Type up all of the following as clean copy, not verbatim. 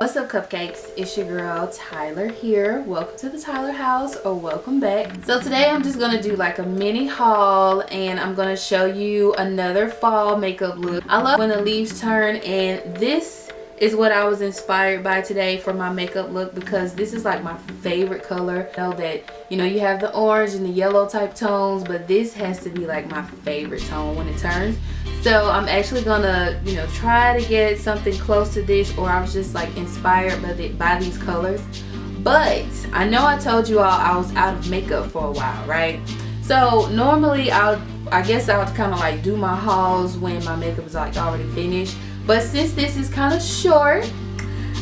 What's up, cupcakes? It's your girl Tyler here. Welcome to the Tyler house, or welcome back. So today I'm just gonna do like a mini haul, and I'm gonna show you another fall makeup look. I love when the leaves turn, and this is what I was inspired by today for my makeup look, because this is like my favorite color. I know that, you know, you have the orange and the yellow type tones, but this has to be like my favorite tone when it turns. So I'm actually gonna, you know, try to get something close to this, or I was just like inspired by these colors. But I know I told you all I was out of makeup for a while, right? So normally I guess I would kind of like do my hauls when my makeup is like already finished. But since this is kind of short,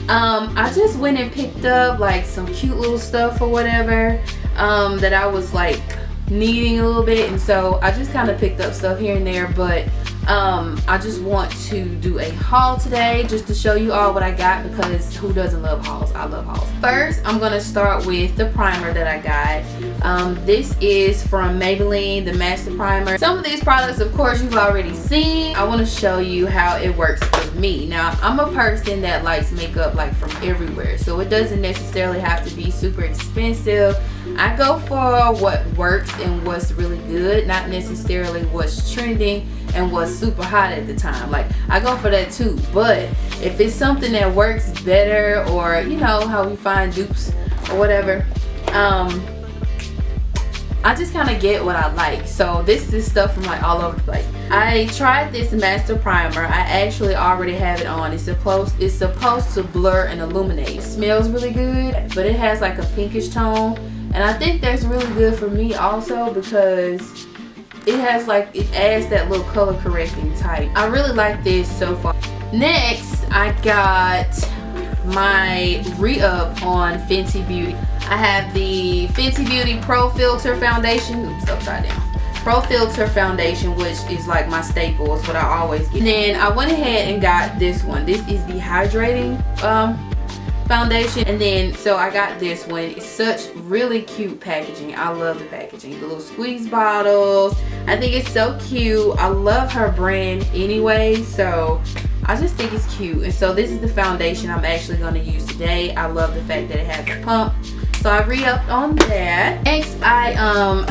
I just went and picked up like some cute little stuff or whatever that I was like needing a little bit, and so I just kind of picked up stuff here and there. But I just want to do a haul today just to show you all what I got, because who doesn't love hauls? I love hauls. First, I'm gonna start with the primer that I got. This is from Maybelline, the Master Primer. Some of these products, of course, you've already seen. I want to show you how it works for me. Now, I'm a person that likes makeup like from everywhere, so it doesn't necessarily have to be super expensive. I go for what works and what's really good, not necessarily what's trending and what's super hot at the time. Like, I go for that too, but if it's something that works better, or you know how we find dupes or whatever, I just kind of get what I like. So this is stuff from like all over the place. I tried this Master Primer. I actually already have it on. It's supposed to blur and illuminate. It smells really good, but it has like a pinkish tone, and I think that's really good for me also, because it has like, it adds that little color correcting type. I really like this so far. Next, I got my re-up on Fenty Beauty. I have the Fenty Beauty Pro Filter Foundation. Oops, upside down. Pro Filter Foundation, which is like my staple. It's what I always get. And then I went ahead and got this one. This is the Hydrating foundation. And then so I got this one. It's such really cute packaging. I love the packaging. The little squeeze bottles. I think it's so cute. I love her brand anyway, so I just think it's cute. And so this is the foundation I'm actually going to use today. I love the fact that it has a pump. So I re-upped on that. Next, I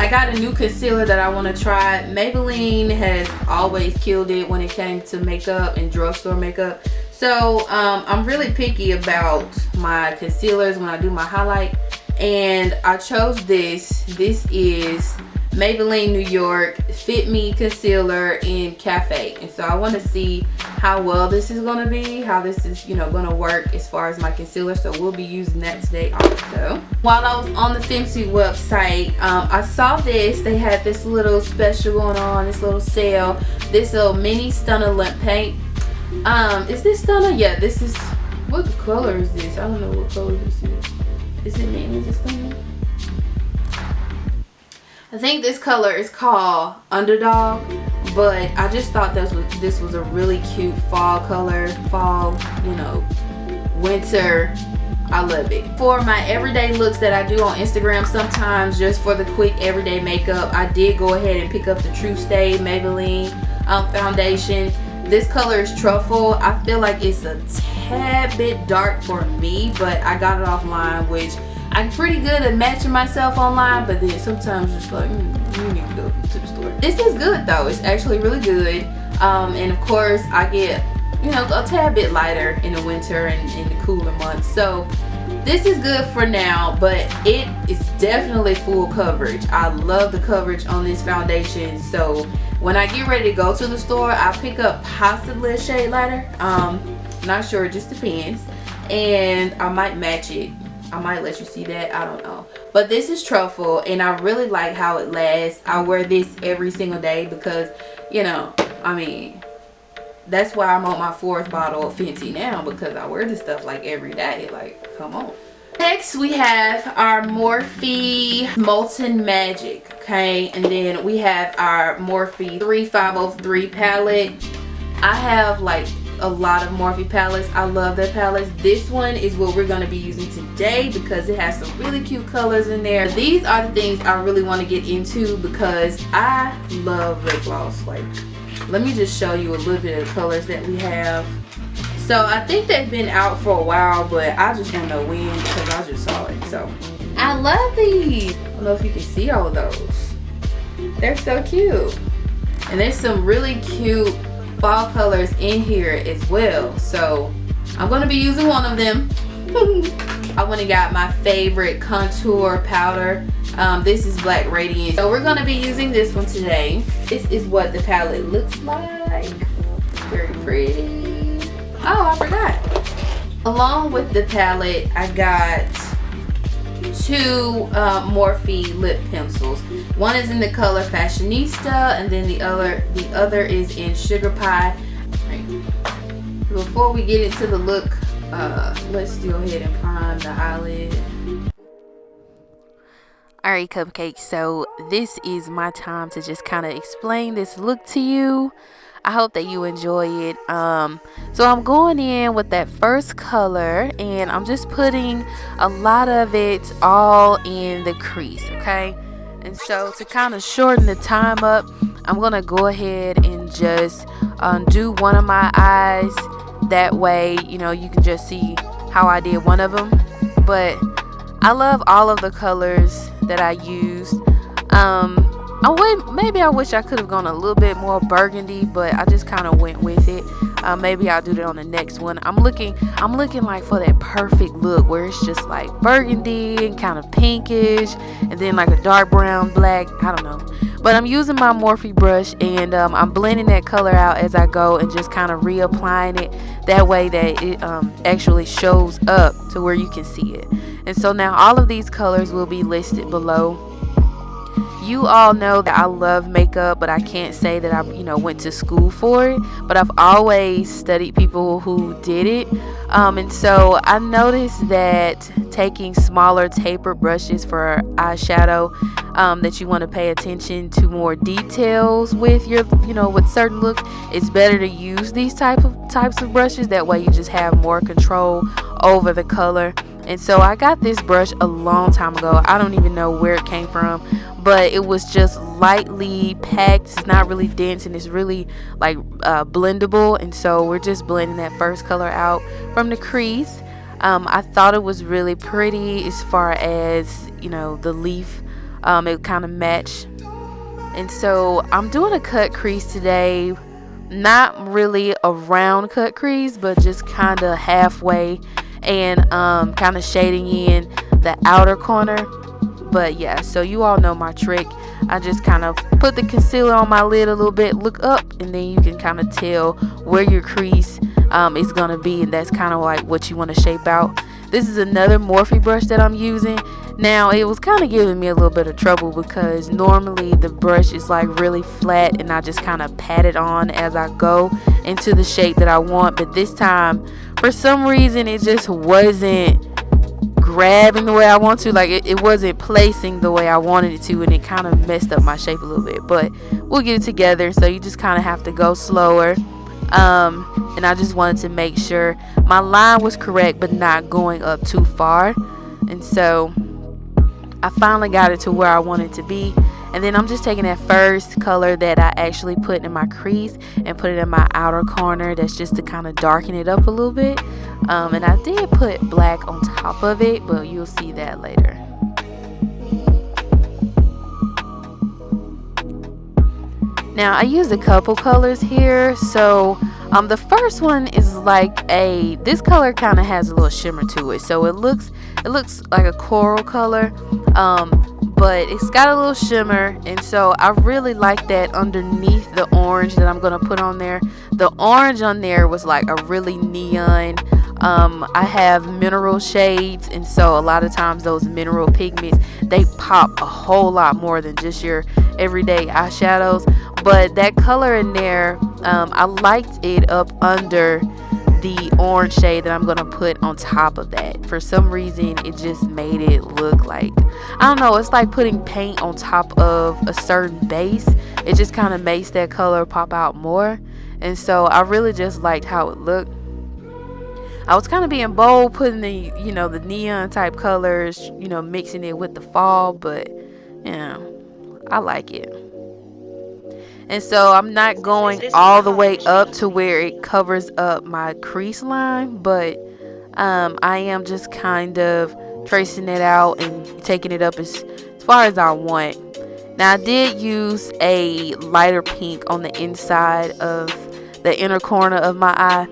got a new concealer that I want to try. Maybelline has always killed it when it came to makeup and drugstore makeup. So I'm really picky about my concealers when I do my highlight. And I chose this. This is Maybelline New York Fit Me Concealer in Cafe. And so I want to see how well this is going to be, how this is, you know, going to work as far as my concealer. So we'll be using that today also. While I was on the Fenty website, I saw this. They had this little special going on, this little sale, this little mini stunner lip paint. Is this stunner? Yeah, this is, what color is this? I don't know what color this is. Is it name? Is it stunner? I think this color is called Underdog, but I just thought this was a really cute fall color. Fall, you know, winter. I love it. For my everyday looks that I do on Instagram sometimes, just for the quick everyday makeup, I did go ahead and pick up the True Stay Maybelline foundation. This color is Truffle. I feel like it's a tad bit dark for me, but I got it offline, which I'm pretty good at matching myself online, but then sometimes it's like, you need to go to the store. This is good though. It's actually really good. And of course, I get, you know, a tad bit lighter in the winter and in the cooler months. So this is good for now, but it is definitely full coverage. I love the coverage on this foundation. So when I get ready to go to the store, I pick up possibly a shade lighter. Not sure, it just depends. And I might match it. I might let you see that, I don't know. But this is Truffle, and I really like how it lasts. I wear this every single day because, you know, I mean, that's why I'm on my 4th bottle of Fenty now, because I wear this stuff like every day. Like, come on. Next, we have our Morphe Molten Magic, okay? And then we have our Morphe 3503 palette. I have like a lot of Morphe palettes. I love their palettes. This one is what we're going to be using today because it has some really cute colors in there. These are the things I really want to get into because I love lip gloss. Like, let me just show you a little bit of the colors that we have. So I think they've been out for a while, but I just don't know when because I just saw it. So I love these. I don't know if you can see all of those. They're so cute. And there's some really cute fall colors in here as well. So I'm going to be using one of them. I went and got my favorite contour powder. This is Black Radiance. So we're going to be using this one today. This is what the palette looks like. Very pretty. Oh, I forgot. Along with the palette, I got two Morphe lip pencils. One is in the color Fashionista, and then the other is in Sugar Pie. Right. Before we get into the look, let's go ahead and prime the eyelid. Alright, Cupcakes, so this is my time to just kind of explain this look to you. I hope that you enjoy it. So I'm going in with that first color, and I'm just putting a lot of it all in the crease, okay? And so to kind of shorten the time up, I'm gonna go ahead and just do one of my eyes. That way, you know, you can just see how I did one of them. But I love all of the colors that I used. Maybe I wish I could have gone a little bit more burgundy, but I just kind of went with it. Maybe I'll do that on the next one. I'm looking like for that perfect look where it's just like burgundy and kind of pinkish, and then like a dark brown, black. I don't know. But I'm using my Morphe brush, and I'm blending that color out as I go and just kind of reapplying it. That way that it actually shows up to where you can see it. And so now all of these colors will be listed below. You all know that I love makeup, but I can't say that I went to school for it, but I've always studied people who did it. And so I noticed that taking smaller tapered brushes for eyeshadow, that you want to pay attention to more details with your with certain looks, it's better to use these types of brushes. That way you just have more control over the color. And so I got this brush a long time ago. I don't even know where it came from, but it was just lightly packed. It's not really dense, and it's really like blendable. And so we're just blending that first color out from the crease. I thought it was really pretty as far as the leaf. It kind of matched. And so I'm doing a cut crease today. Not really a round cut crease, but just kind of halfway, and kind of shading in the outer corner. But yeah, so you all know my trick. I just kind of put the concealer on my lid a little bit, look up, and then you can kind of tell where your crease is gonna be, and that's kind of like what you want to shape out. This is another Morphe brush that I'm using. Now it was kind of giving me a little bit of trouble because normally the brush is like really flat, and I just kind of pat it on as I go into the shape that I want. But this time, for some reason, it just wasn't grabbing the way I want to. Like it wasn't placing the way I wanted it to, and it kind of messed up my shape a little bit. But we'll get it together. So you just kind of have to go slower. And I just wanted to make sure my line was correct, but not going up too far. And so I finally got it to where I wanted to be. And then I'm just taking that first color that I actually put in my crease and put it in my outer corner. That's just to kind of darken it up a little bit. And I did put black on top of it, but you'll see that later. Now I used a couple colors here. So the first one is like this color kind of has a little shimmer to it. So it looks like a coral color. But it's got a little shimmer, and so I really like that underneath the orange that I'm gonna put on there. The orange on there was like a really neon. I have mineral shades, and so a lot of times those mineral pigments, they pop a whole lot more than just your everyday eyeshadows. But that color in there, I liked it up under the orange shade that I'm gonna put on top of that. For some reason, it just made it look like, I don't know, it's like putting paint on top of a certain base. It just kind of makes that color pop out more. And so I really just liked how it looked. I was kind of being bold, putting the the neon type colors, mixing it with the fall, but I like it. And so I'm not going all the way up to where it covers up my crease line, but I am just kind of tracing it out and taking it up as far as I want. Now I did use a lighter pink on the inside of the inner corner of my eye,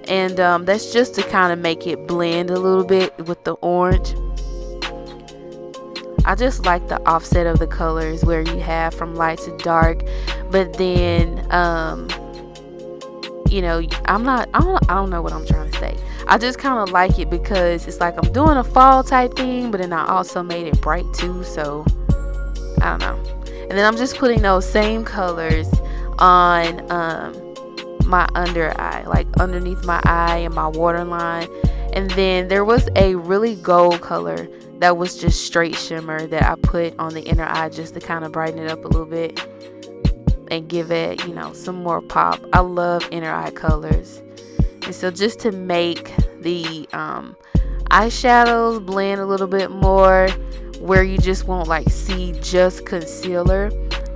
and that's just to kind of make it blend a little bit with the orange. I just like the offset of the colors where you have from light to dark, but then you know, I don't know what I'm trying to say. I just kind of like it because it's like I'm doing a fall type thing, but then I also made it bright too, so I don't know. And then I'm just putting those same colors on my under eye, like underneath my eye and my waterline. And then there was a really gold color that was just straight shimmer that I put on the inner eye just to kind of brighten it up a little bit and give it, you know, some more pop. I love inner eye colors. And so just to make the eyeshadows blend a little bit more where you just won't like see just concealer,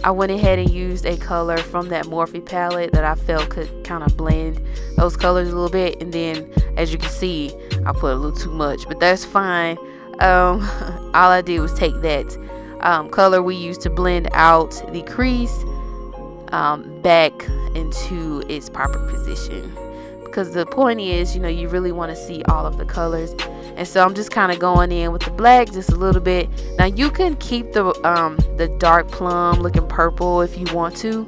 I went ahead and used a color from that Morphe palette that I felt could kind of blend those colors a little bit. And then as you can see, I put a little too much, but that's fine. All I did was take that color we used to blend out the crease back into its proper position, because the point is, you know, you really want to see all of the colors. And so I'm just kind of going in with the black just a little bit. Now you can keep the dark plum looking purple if you want to,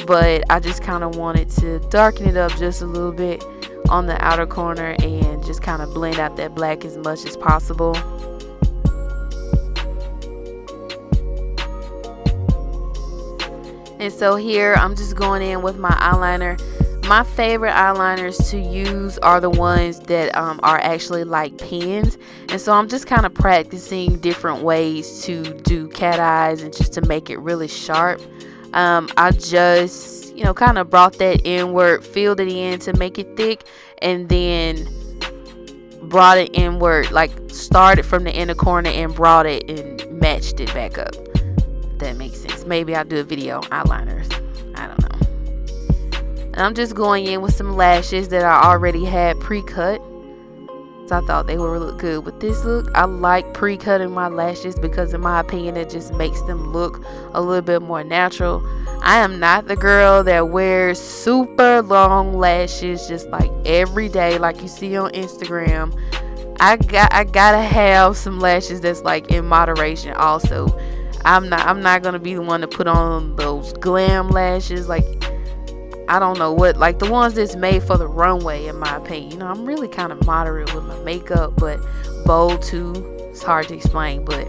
but I just kind of wanted to darken it up just a little bit on the outer corner and just kind of blend out that black as much as possible. And so here I'm just going in with my eyeliner. My favorite eyeliners to use are the ones that are actually like pens. And so I'm just kind of practicing different ways to do cat eyes and just to make it really sharp. I just, you know, kind of brought that inward, filled it in to make it thick, and then brought it inward, like started from the inner corner and brought it and matched it back up. If that makes sense. Maybe I'll do a video on eyeliners. I don't know. And I'm just going in with some lashes that I already had pre-cut. So I thought they would look good with this look. I like pre-cutting my lashes because in my opinion it just makes them look a little bit more natural. I am not the girl that wears super long lashes just like every day like you see on Instagram. I gotta have some lashes that's like in moderation also. I'm not gonna be the one to put on those glam lashes, like I don't know what, like the ones that's made for the runway in my opinion. You know, I'm really kind of moderate with my makeup, but bold too. It's hard to explain, but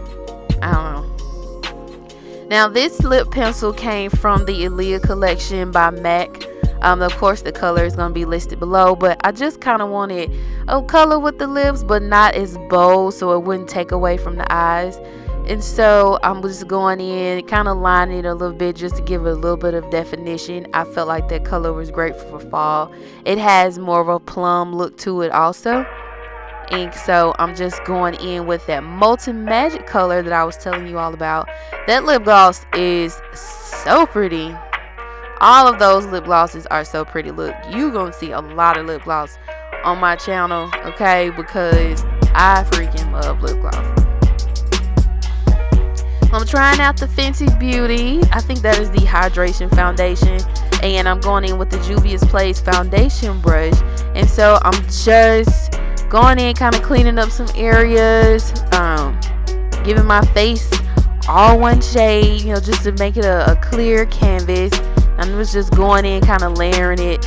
I don't know. Now this lip pencil came from the Aaliyah collection by MAC. Of course the color is going to be listed below, but I just kind of wanted a color with the lips but not as bold so it wouldn't take away from the eyes. And so I'm just going in, kind of lining it a little bit just to give it a little bit of definition. I felt like that color was great for fall. It has more of a plum look to it also. And so I'm just going in with that Molten Magic color that I was telling you all about. That lip gloss is so pretty. All of those lip glosses are so pretty. Look, you're going to see a lot of lip gloss on my channel, okay? Because I freaking love lip gloss. I'm trying out the Fenty Beauty. I think that is the hydration foundation. And I'm going in with the Juvia's Place foundation brush. And so I'm just going in, kind of cleaning up some areas. Giving my face all one shade, you know, just to make it a clear canvas. I was just going in, kind of layering it.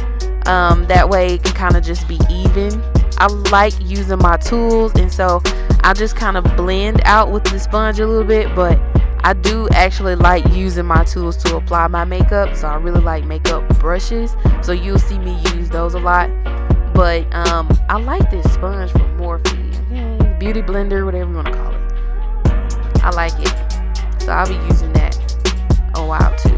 That way it can kind of just be even. I like using my tools, and so I just kind of blend out with the sponge a little bit, but I do actually like using my tools to apply my makeup. So I really like makeup brushes, so you'll see me use those a lot. But I like this sponge from MORPHE, beauty blender, whatever you want to call it. I like it, so I'll be using that a while too.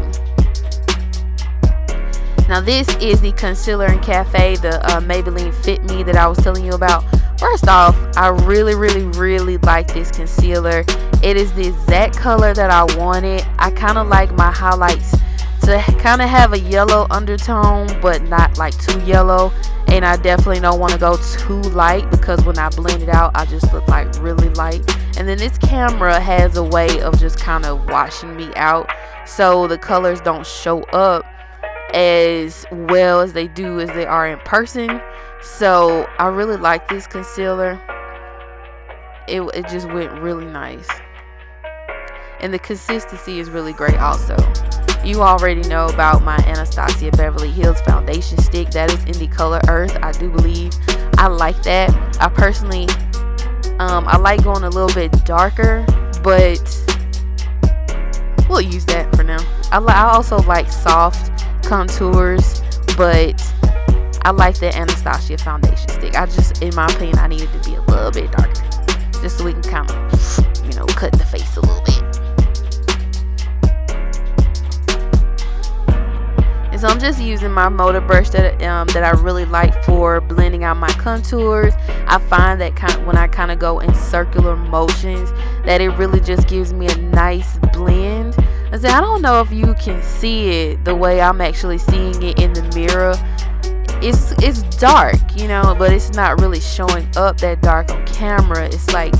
Now this is the concealer in Cafe, the Maybelline Fit Me that I was telling you about. First off, I really like this concealer. It is the exact color that I wanted. I kind of like my highlights to kind of have a yellow undertone, but not like too yellow. And I definitely don't want to go too light, because when I blend it out, I just look like really light. And then this camera has a way of just kind of washing me out, so the colors don't show up as well as they are in person. So I really like this concealer. It just went really nice, and the consistency is really great. Also, you already know about my Anastasia Beverly Hills foundation stick. That is in the color Earth, I do believe. I like that. I personally I like going a little bit darker, but we'll use that for now. I also like soft contours, but I like the Anastasia foundation stick. In my opinion, I need it to be a little bit darker, just so we can kind of, you know, cut the face a little bit. And so I'm just using my motor brush that I really like for blending out my contours. I find that when I kind of go in circular motions, that it really just gives me a nice blend. I don't know if you can see it the way I'm actually seeing it in the mirror. It's dark, you know, but it's not really showing up that dark on camera. It's like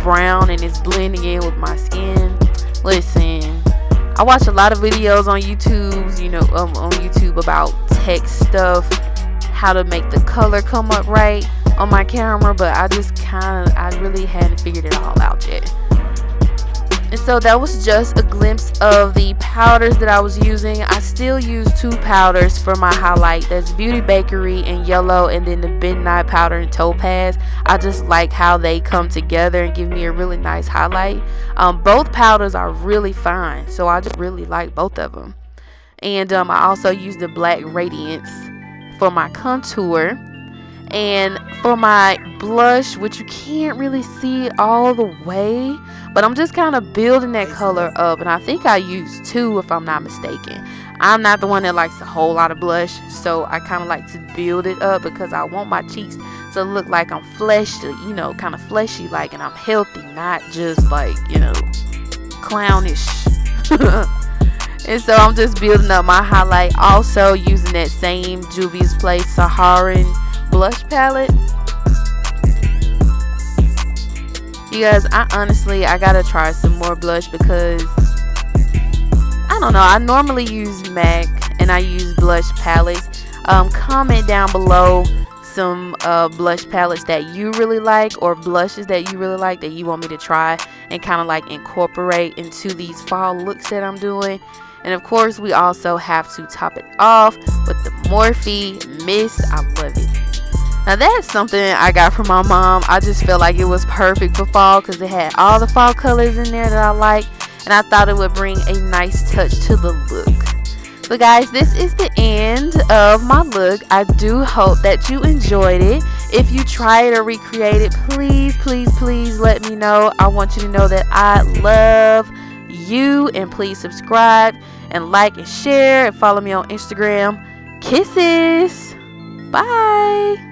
brown and it's blending in with my skin. Listen, I watch a lot of videos on YouTube, you know, on YouTube about tech stuff, how to make the color come up right on my camera, but I really hadn't figured it all out yet. And so that was just a glimpse of the powders that I was using. I still use 2 powders for my highlight. That's Beauty Bakerie in yellow, and then the Midnight powder in topaz. I just like how they come together and give me a really nice highlight. Both powders are really fine, so I just really like both of them. And I also use the Black Radiance for my contour. And for my blush, which you can't really see all the way, but I'm just kind of building that color up, and I think I used 2 if I'm not mistaken. I'm not the one that likes a whole lot of blush, so I kind of like to build it up because I want my cheeks to look like I'm fleshy, you know, kind of fleshy like, and I'm healthy, not just like, you know, clownish. And so I'm just building up my highlight, also using that same Juvia's Place Saharan blush palette. You guys, I gotta try some more blush, because I don't know, I normally use MAC and I use blush palettes. Comment down below some blush palettes that you really like, or blushes that you really like that you want me to try and kind of like incorporate into these fall looks that I'm doing. And of course, we also have to top it off with the Morphe Mist. I love it. Now that's something I got from my mom. I just felt like it was perfect for fall because it had all the fall colors in there that I like, and I thought it would bring a nice touch to the look. So guys, this is the end of my look. I do hope that you enjoyed it. If you try it or recreate it, please, please, please let me know. I want you to know that I love you, and please subscribe and like and share and follow me on Instagram. Kisses. Bye.